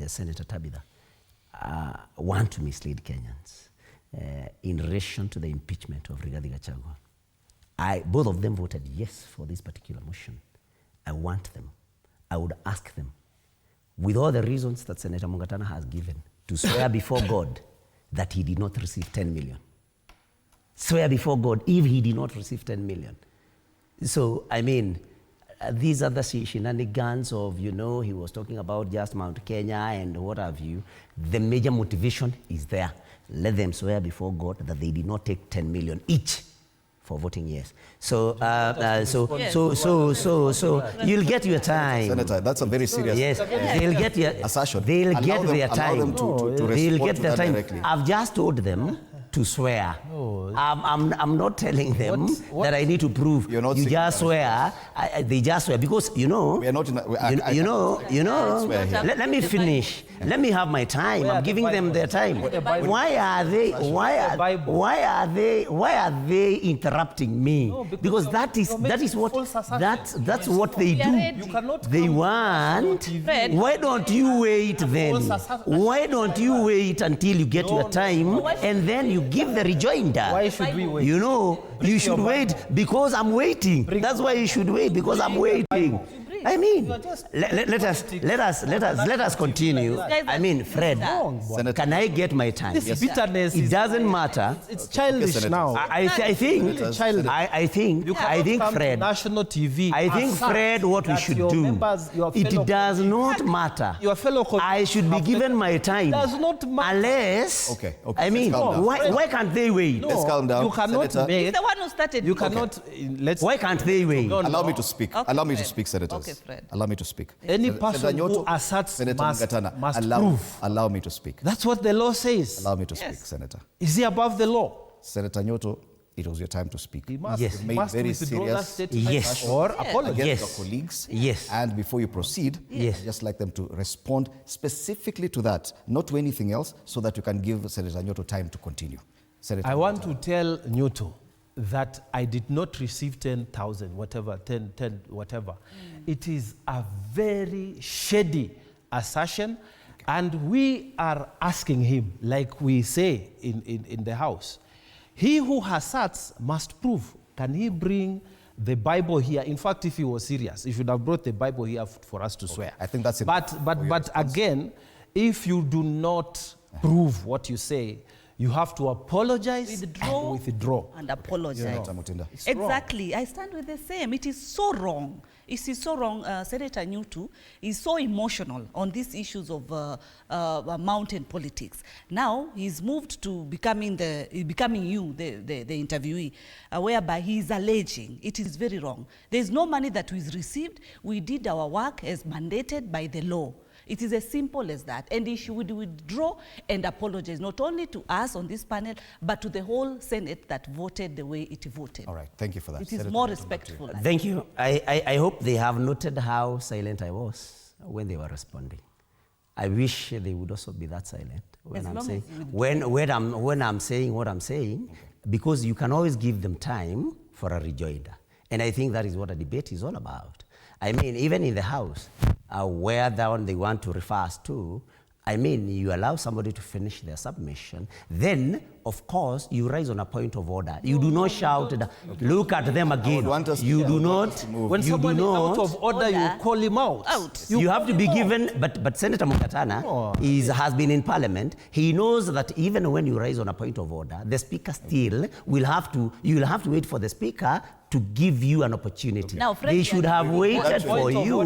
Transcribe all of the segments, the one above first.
Senator Tabitha, want to mislead Kenyans in relation to the impeachment of Rigathi Gachagua. Both of them voted yes for this particular motion. I want them. I would ask them, with all the reasons that Senator Mungatana has given, to swear before God that he did not receive 10 million. Swear before God if he did not receive 10 million. So, I mean, these are the shenanigans of, you know, he was talking about just Mount Kenya and what have you. The major motivation is there. Let them swear before God that they did not take 10 million each for voting yes. So, you'll get your time. Senator, that's a very serious they'll get your assertion. They'll get their time. They'll get their time. Directly. I've just told them to swear. I'm not telling them that I need to prove. You're not you just swear. They just swear because we are not in let me finish. Let me have my time. I'm giving them their time. Why are they interrupting me? No, because that's what they do. They want. Why don't you wait then? Why don't you wait until you get your time and then you give the rejoinder? Why should we wait? You know, you should wait because I'm waiting. That's why you should wait, because I'm waiting. I mean, let us continue. I mean, Fred, can I get my time? This bitterness. It doesn't matter. It's childish now. I think, Fred. National TV. I think, Fred, what we should do. It does not matter. Your fellow I should be given my time. Does not matter. Unless. Okay. I mean, why can't they wait? Let's calm down. You cannot make. He's the one who started. You cannot. Why can't they wait? Allow me to speak. Okay, Allow me to speak, senators. Okay, Fred. Allow me to speak. Any person who asserts Senator Mungatana, must prove. allow me to speak. That's what the law says. Allow me to speak, Senator. Is he above the law? Senator Nyutu, it was your time to speak. He must, Yes. he Made must very withdraw that serious statement Yes. or apologize. Against Yes. your colleagues. Yes. And before you proceed, Yes. I'd just like them to respond specifically to that, not to anything else, so that you can give Senator Nyutu time to continue. Senator I want to tell Nyutu that I did not receive 10,000, whatever, 10, whatever. It is a very shady assertion, and we are asking him, like we say in the House, he who asserts must prove. Can he bring the Bible here? In fact, if he was serious, he should have brought the Bible here for us to swear. I think that's enough. But again, if you do not prove what you say, you have to apologize and withdraw. And apologize. Senator Mutinda. Exactly. I stand with the same. It is so wrong. It is so wrong. Senator Nyutu is so emotional on these issues of mountain politics. Now he's moved to becoming you, the interviewee, whereby he is alleging. It is very wrong. There is no money that was received. We did our work as mandated by the law. It is as simple as that. And he should withdraw and apologize, not only to us on this panel, but to the whole Senate that voted the way it voted. All right, thank you for that. It is Senator more Nyutu, respectful. Thank you. I hope they have noted how silent I was when they were responding. I wish they would also be that silent when I'm saying when I'm saying what I'm saying, because you can always give them time for a rejoinder. And I think that is what a debate is all about. I mean, even in the House, where they want to refer us to, I mean, you allow somebody to finish their submission, then, of course, you rise on a point of order. You do not shout, look at them again. You do not. When somebody is out of order, you call him out. You have to be given, but Senator Mungatana has been in Parliament. He knows that even when you rise on a point of order, the Speaker still will have to, you'll have to wait for the Speaker to give you an opportunity. Now, Fred, they should have waited for you.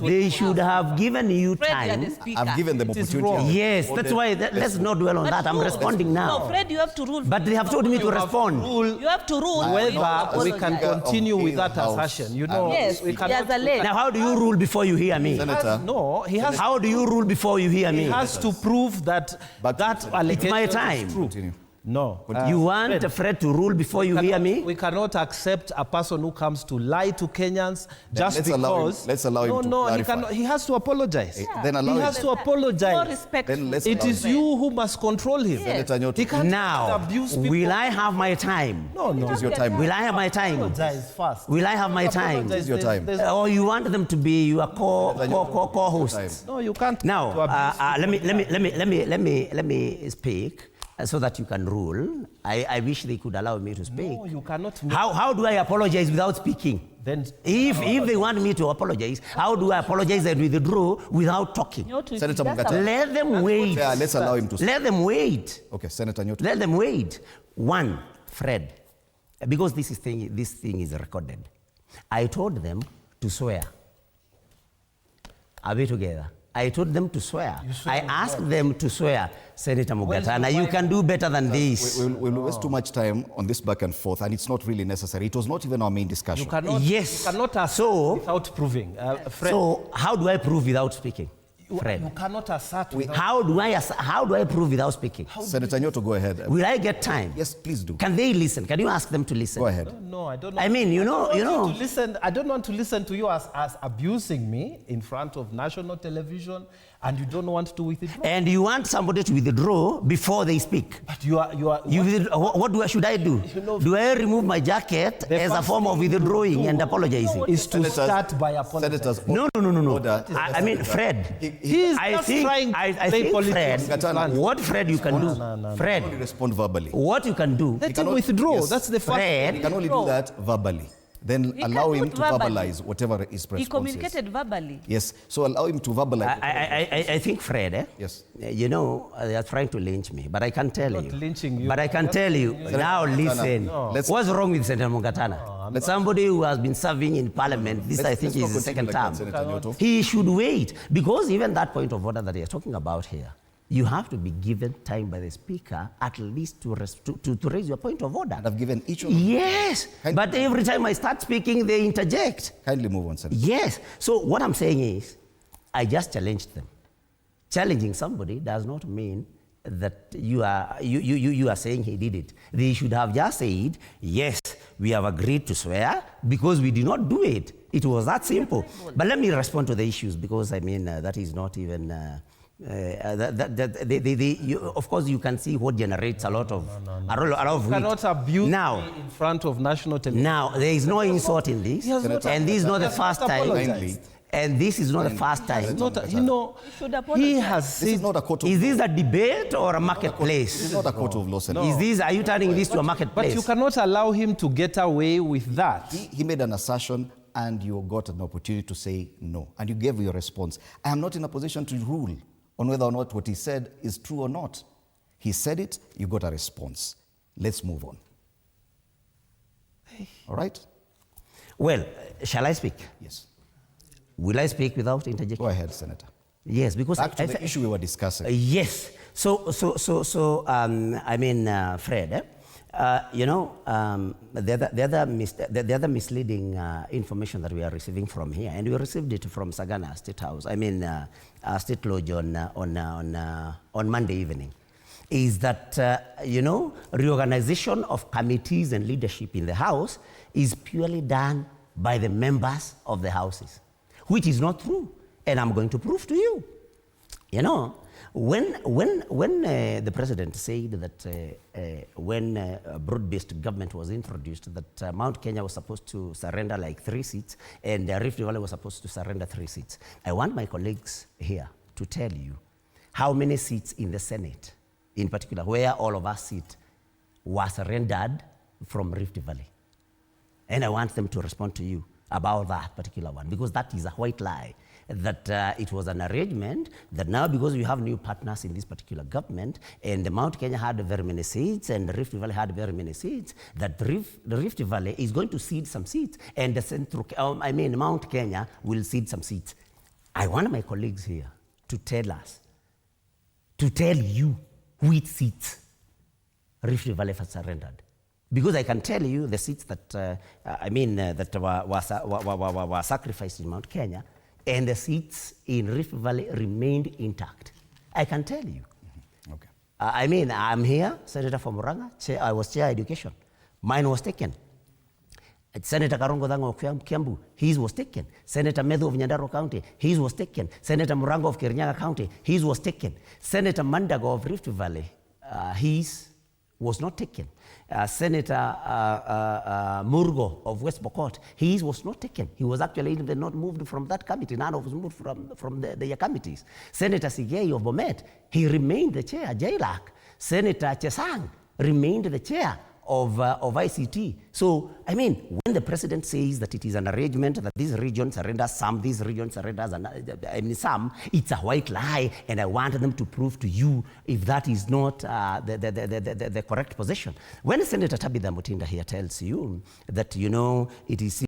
They should have given you time. I've given them opportunity. Yes, that's why, let's not dwell on that. I'm responding now. No, Fred, you have to rule. But they have told me to respond. You have to rule. Whether we can continue with that assertion. You know, yes, we cannot. Now, how do you rule before you hear me? Senator. No, he has. How do you rule before you hear me? He has to prove that that allegation my time. is true. Continue. No. You want Fred to rule before you hear me? We cannot accept a person who comes to lie to Kenyans just let's because. let's allow him to No, clarify. he has to apologize. Then allow He him. has to apologize. More respectful. Then let's It is you who must control him. Yes. Senator Nyutu. He can't Now, abuse people. will I have my time? No. It is your time. Will I have my time? Apologize first. Will I have my time? Apologize. your time. Or you want them to be your co-hosts? No, you can't. Now, to abuse let me speak so that you can rule. I wish they could allow me to speak. No, you cannot. How do I apologize without speaking? Then If they want me to apologize, how do I apologize and withdraw without talking? Nyutu, Senator that's Mungatana. Let them wait. Yeah, let's allow him to speak. Let them wait. Okay, Senator Nyutu. Let them wait. One, Fred, because this thing is recorded. I told them to swear. Are we together? I told them to swear. I asked them to swear. Senator Mungatana, you can do better than this. We'll waste too much time on this back and forth, and it's not really necessary. It was not even our main discussion. you cannot. Yes. You cannot assert So- without proving. Fred, So how do I prove without speaking? Fred, you cannot assert without. how do I prove without speaking? Senator Nyutu, go ahead. Will I get time? Yes, please do. Can they listen? Can you ask them to listen? Go ahead. No, I don't know. I mean, you know. To listen, I don't want to listen to you as abusing me in front of national television, and you don't want to withdraw. And you want somebody to withdraw before they speak. But you are. Should I do? You know- Do I remove my jacket The as a first form of thing you withdrawing do and apologizing? is to Senators- start by apologizing. Senators, No. order. I mean, Fred. He is I just think, trying to I play think politics. Fred, Mungatana. what Fred you can do, Only Fred, respond verbally. what you can do, Let him cannot- withdraw. yes. That's the first. Fred, He can only do that verbally. Then He allow can do him it to verbally. verbalize whatever his He response is. communicated verbally. Yes, so allow him to verbalize. I think Fred, Yes. you know, they are trying to lynch me, but I can tell Not you. lynching you. But I can tell you, now listen, No. what's wrong with Senator Mungatana? Somebody who has been serving in parliament, this I think Let's is not the second continue term. like that, Senator Nyutu. He should wait, because even that point of order that he is talking about here, you have to be given time by the speaker at least to raise your point of order. And I've given each of them. Yes, but every time I start speaking, they interject. Kindly move on, Senator. Yes. So what I'm saying is, I just challenged them. Challenging somebody does not mean that you are saying he did it. They should have just said, yes, we have agreed to swear because we did not do it. It was that simple. But let me respond to the issues, because I mean that is not even. Of course, you can see what generates a lot of a lot of You cannot abuse now. me in front of national television. Now, there is no insult in this, He has not- and this is not the first time. Kindly. And this is not the first time. Not, you know, should he apologize. has This is said. not a court of Is this law. a debate or a This is marketplace? not a court of law, Senator. Is this? Are you turning this to a But marketplace? you cannot allow him to get away with that. He made an assertion, and you got an opportunity to say no, and you gave your response. I am not in a position to rule on whether or not what he said is true or not. He said it, you got a response. Let's move on. All right? Well, shall I speak? Yes. Will I speak without interjection? Go ahead, Senator. Yes, because Back to the issue we were discussing. Yes. So I mean, Fred, you know, the other misleading information that we are receiving from here, and we received it from Sagana State House, I mean, State Lodge on Monday evening, is that, you know, reorganization of committees and leadership in the House is purely done by the members of the houses, which is not true. And I'm going to prove to you. You know, when the president said that when broad-based government was introduced, that Mount Kenya was supposed to surrender like 3 seats, and Rift Valley was supposed to surrender 3 seats. I want my colleagues here to tell you how many seats in the Senate, in particular, where all of us sit, were surrendered from Rift Valley. And I want them to respond to you about that particular one, because that is a white lie. That it was an arrangement that now, because we have new partners in this particular government, and the Mount Kenya had very many seats, and the Rift Valley had very many seats, that the Rift Valley is going to cede some seats, and the Mount Kenya will cede some seats. I want my colleagues here to tell us, to tell you which seats Rift Valley has surrendered. Because I can tell you the seats that, that were sacrificed in Mount Kenya, and the seats in Rift Valley remained intact. I can tell you. Okay. I mean, I'm here, Senator from Murang'a, I was chair education. Mine was taken. Senator Karongo Dango of Kiambu, his was taken. Senator Medhu of Nyandarua County, his was taken. Senator Murango of Kirinyaga County, his was taken. Senator Mandago of Rift Valley, his was not taken. Senator Murgo of West Pokot, his was not taken. He was actually even not moved from that committee. None of us moved from their committees. Senator Sigei of Bomet, he remained the chair. Jailak. Senator Chesang remained the chair of ICT. So, I mean, when the president says that it is an arrangement that these regions surrender some, these regions surrender some, it's a white lie, and I want them to prove to you if that is not the correct position. When Senator Tabitha Mutinda here tells you that, you know, it is